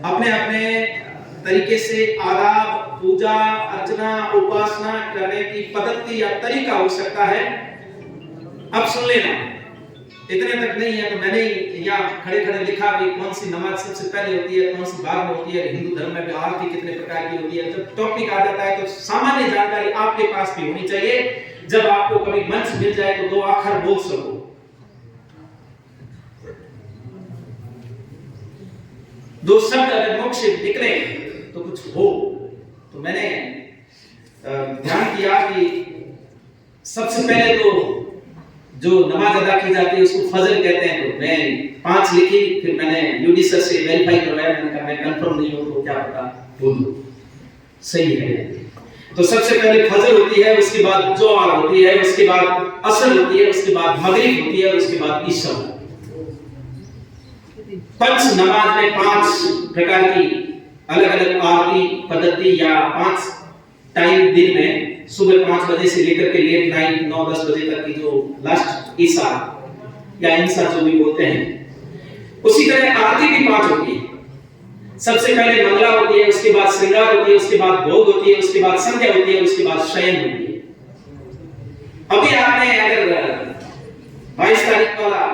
अपने अपने तरीके से आदाब, पूजा अर्चना, उपासना करने की पद्धति या तरीका हो सकता है। अब सुन लेना, इतने तक नहीं है तो मैंने यहाँ खड़े खड़े लिखा भी कौन सी नमाज सबसे पहले होती है, कौन सी बाद में होती है, हिंदू धर्म में भी आरती कितने प्रकार की होती है। जब टॉपिक आ जाता है तो सामान्य जानकारी आपके पास भी होनी चाहिए, जब आपको कभी मंच मिल जाए तो दो अक्षर बोल सको। दो शब्द अगर मुख से निकले तो कुछ हो। तो मैंने ध्यान किया कि सबसे पहले तो जो नमाज अदा की जाती है उसको फजर कहते हैं। तो मैं 5 लिखी, फिर मैंने यूडी सर से वेरीफाई करवाया, मैंने कहा मैं कंफर्म नहीं हूं तो क्या पता बोल दो सही है। तो सबसे पहले फजर होती है, उसके बाद जोहर होती है, उसके बाद असर होती है, उसके बाद मगरिब होती है, उसके बाद ईशा। पंच नमाज में 5 प्रकार की अलग अलग आरती पद्धति या 5 टाइम दिन में सुबह 5 बजे से लेकर के लेट नाइट 9-10 बजे तक की जो लास्ट ईशा या इंसा जो भी बोलते हैं, उसी तरह आरती भी 5 होती है। सबसे पहले मंगला होती है, उसके बाद श्रृंगार होती है, उसके बाद भोग होती है, उसके बाद संध्या होती है, उसके बाद शयन होती है। अभी आपने अगर 22 तारीख वाला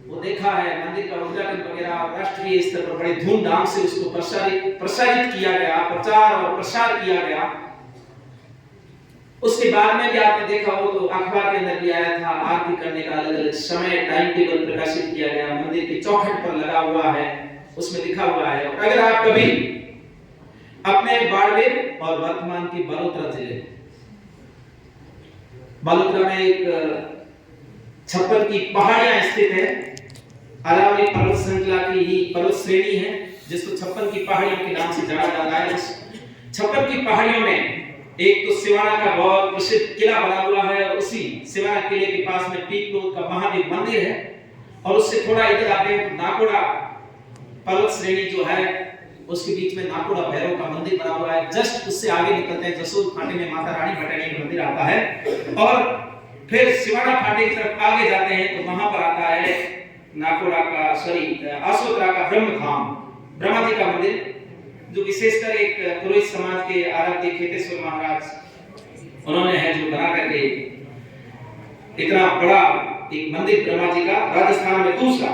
वो देखा है, मंदिर का उद्घाटन वगैरह राष्ट्रीय स्तर पर बड़े धूमधाम से उसको प्रसारित किया गया, प्रचार और प्रसार किया गया। उसके बाद में भी आपने देखा हो तो अखबार के अंदर भी आया था, आरती करने का अलग अलग समय टाइम टेबल प्रकाशित किया गया, मंदिर के चौखट पर लगा हुआ है, उसमें लिखा हुआ है। अगर आप कभी अपने बाड़मेर और वर्तमान की बालोतरा जिले, बालोतरा में एक 56 की पहाड़ियां स्थित है, अरावली पर्वत श्रृंखला की ही पर्वत श्रेणी है जिसको 56 की पहाड़ियों के नाम से जाना जाता है। उस 56 की पहाड़ियों में एक तो सिवाना का बहुत प्रसिद्ध किला बना हुआ है, और उसी सिवाना किले के पास में पीक रोड का महादेव मंदिर है, और उससे थोड़ा इधर आते हैं तो नाकोड़ा पर्वत श्रेणी जो है उसके बीच में नाकोड़ा भैरव का मंदिर बना हुआ है। जस्ट उससे आगे निकलते हैं जसोर फाटे में माता रानी भटानी का मंदिर आता है, और फिर सिवाना फाटे की तरफ आगे जाते हैं तो वहां पर आता है नाकोड़ा का आसोतरा का ब्रह्मधाम ब्रह्मा जी का मंदिर, जो विशेषकर एक पुरोहित समाज के आराध्य खेतेश्वर महाराज उन्होंने है जो बना करके इतना बड़ा एक मंदिर ब्रह्मा जी का राजस्थान में दूसरा।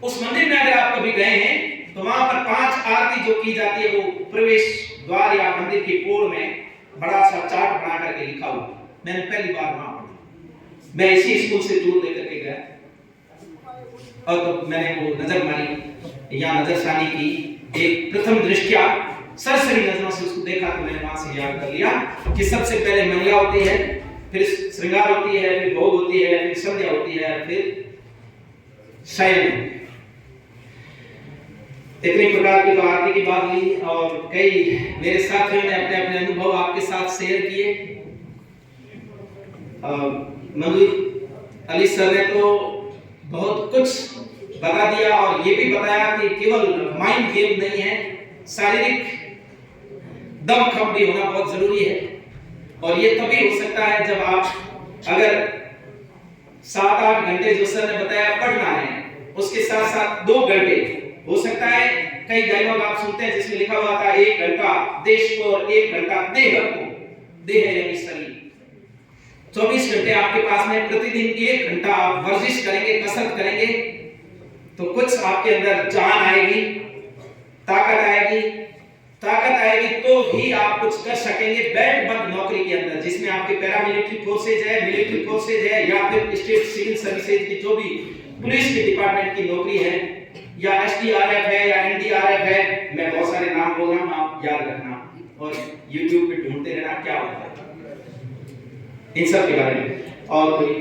उस मंदिर में अगर आप कभी गए हैं तो वहां पर 5 आरती जो की जाती है वो प्रवेश द्वार या मंदिर के पोड़ में बड़ा सा चार्ट बना करके लिखा हुआ। मैंने पहली बार वहां पढ़ा, मैं इसी स्कूल से टूर लेकर के गया और तो मैंने वो नजर मारी या नजरसानी की, एक प्रथम दृष्टया सरसरी नजरों से उसको देखा तो मैंने वहां से याद कर लिया कि सबसे पहले मंगला होती है, फिर श्रृंगार होती है, फिर भोग होती है, फिर संध्या होती है, फिर शयन। इतनी प्रकार की तो आरती की बात ली, और कई मेरे साथियों ने अपने अपने अनुभव आपके साथ शेयर किए। मंजूर अली सर ने तो बहुत कुछ बता दिया, और ये भी बताया कि केवल माइंड गेम नहीं है, शारीरिक दमखम भी होना बहुत जरूरी है। और ये तभी हो सकता है जब आप अगर 7-8 घंटे जो सर ने बताया पढ़ना है, उसके साथ साथ 2 घंटे हो सकता है। कई डायलॉग आप सुनते हैं जिसमें लिखा हुआ था 1 घंटा देश को और 1 घंटा देह को, देह यानी शरीर। 24 घंटे आपके पास में, प्रतिदिन 1 घंटा आप वर्जिश करेंगे, कसरत करेंगे तो कुछ आपके अंदर जान आएगी, ताकत आएगी तो ही आप कुछ कर सकेंगे। बैठ बंद नौकरी के अंदर जिसमें आपके पैरामिलिट्री फोर्सेज है, मिलिट्री फोर्सेज है, या फिर स्टेट सिविल सर्विसेज की जो भी पुलिस के डिपार्टमेंट की नौकरी है, या एसडीआरएफ है, या एनडीआरएफ है, मैं बहुत सारे नाम बोल रहा हूं, आप याद रखना और YouTube पे ढूंढते रहना क्या होता है इन सब के बारे में। और कोई